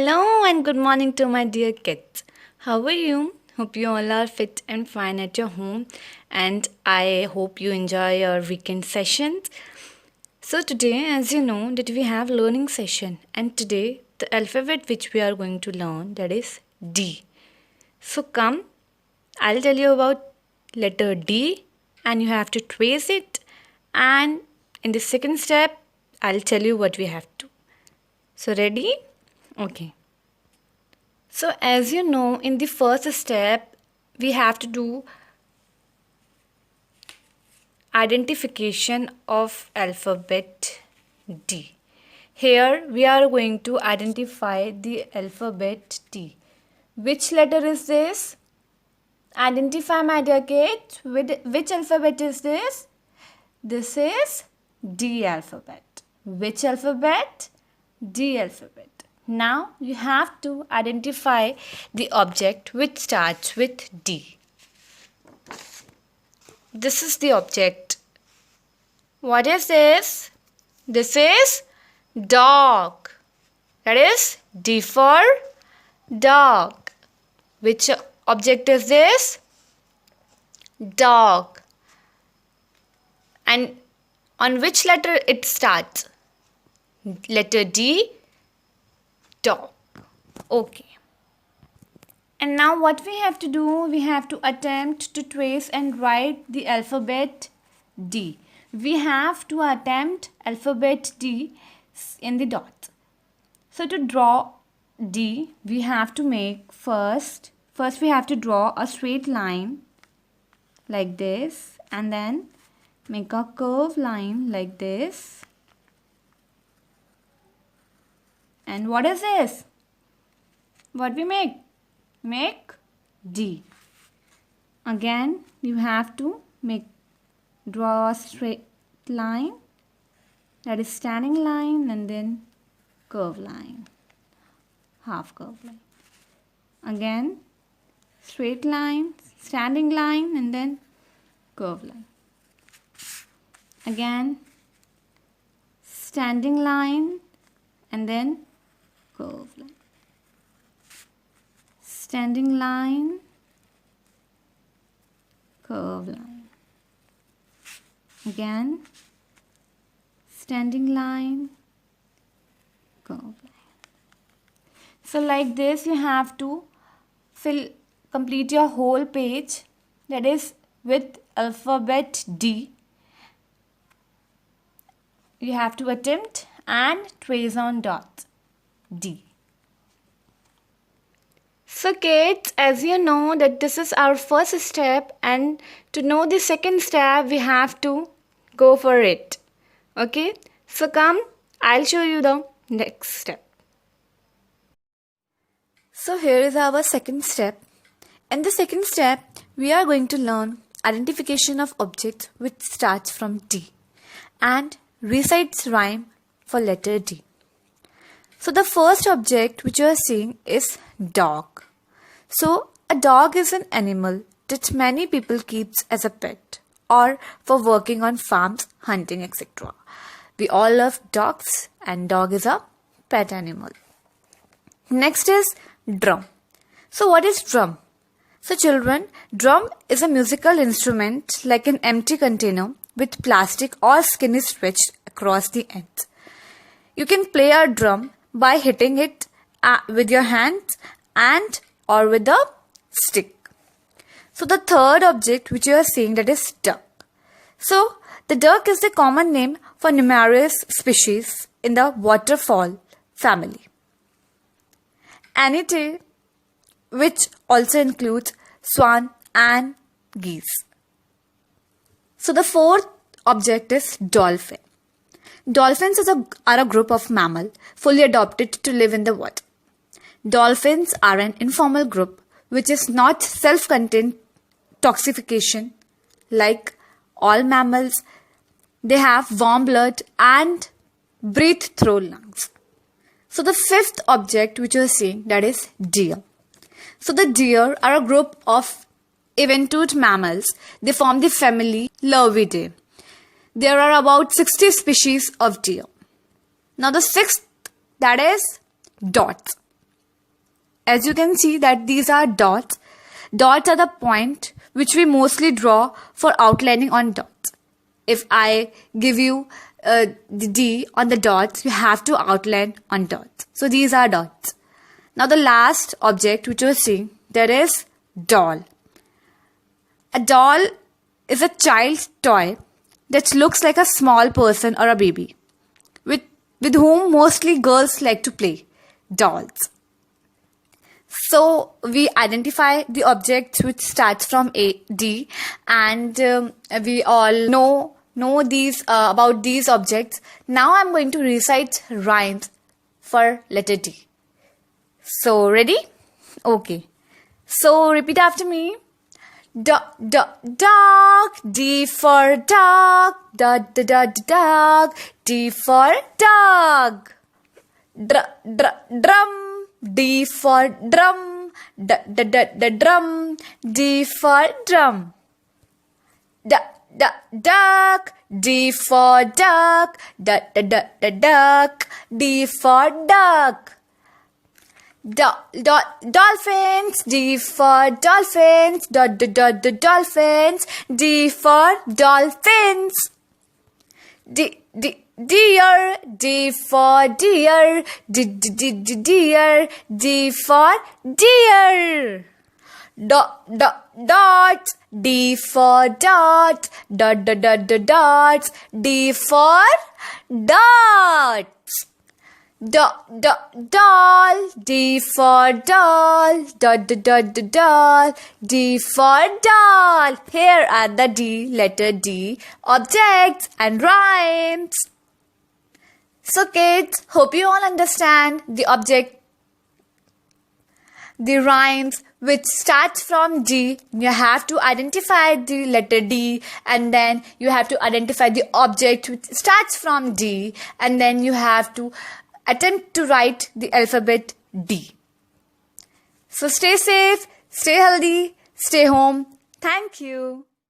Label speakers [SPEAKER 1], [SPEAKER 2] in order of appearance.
[SPEAKER 1] Hello and good morning to my dear kids. How are you? Hope you all are fit and fine at your home, and I hope you enjoy your weekend sessions. So today, as you know, that we have learning session, and today the alphabet which we are going to learn, that is D. So come, I'll tell you about letter D, and you have to trace it, and in the second step I'll tell you what we have to. So ready? Okay. So as you know, in the first step, we have to do identification of alphabet D. Here we are going to identify the alphabet D. Which letter is this? Identify, my dear kids. Which alphabet is this? This is D alphabet. Which alphabet? D alphabet. Now you have to identify the object which starts with D. This is the object. What is this? This is dog. That is D for dog. Which object is this? Dog. And on which letter it starts? Letter D. Dog. Okay. And now what we have to do, we have to attempt to trace and write the alphabet D. We have to attempt alphabet D in the dot. So to draw D, we have to make first we have to draw a straight line like this, and then make a curved line like this. And what is this? What we make? Make D. Again, you have to draw a straight line, that is standing line, and then curve line, half curve line. Again, straight line, standing line, and then curve line. Again, standing line, and then curve line. Standing line, curve line. Again, standing line, curve line. So like this you have to complete your whole page, that is with alphabet D. You have to attempt and trace on dot D. So kids, as you know that this is our first step, and to know the second step we have to go for it. Okay, so come, I'll show you the next step. So here is our second step. In the second step we are going to learn identification of objects which starts from D and recites rhyme for letter D. So the first object which you are seeing is dog. So a dog is an animal that many people keeps as a pet or for working on farms, hunting, etc. We all love dogs, and dog is a pet animal. Next is drum. So what is drum? So children, drum is a musical instrument like an empty container with plastic or skin is stretched across the ends. You can play a drum by hitting it with your hands and or with a stick. So the third object which you are seeing, that is duck. So the duck is the common name for numerous species in the waterfowl family. Anite, which also includes swan and geese. So the fourth object is dolphin. Dolphins are a group of mammals fully adapted to live in the water. Dolphins are an informal group which is not self-contained toxification like all mammals. They have warm blood and breathe through lungs. So the fifth object which you are seeing, that is deer. So the deer are a group of even-toed mammals. They form the family Lervidae. There are about 60 species of deer. Now the sixth, that is dots. As you can see that these are dots. Dots are the point which we mostly draw for outlining on dots. If I give you the D on the dots, you have to outline on dots. So these are dots. Now the last object which you're seeing, there is doll. A doll is a child's toy that looks like a small person or a baby, with whom mostly girls like to play, dolls. So we identify the object which starts from D, and we all know these about these objects. Now I'm going to recite rhymes for letter D. So ready? Okay. So repeat after me. Dog, D for dog, dog, D for dog. Drum, D for drum, drum, D for drum. Duck, D for duck, duck, D for duck. Dolphins, D for dolphins, dolphins, D for dolphins. Deer, D for deer, deer, D for deer. Dot, D for dot, dots, D for dots. Doll, D for doll, doll, D for doll. Here are the letter D objects and rhymes. So kids, hope you all understand the rhymes which starts from D. You have to identify the letter D, and then you have to identify the object which starts from D, and then you have to attempt to write the alphabet D. So stay safe, stay healthy, stay home. Thank you.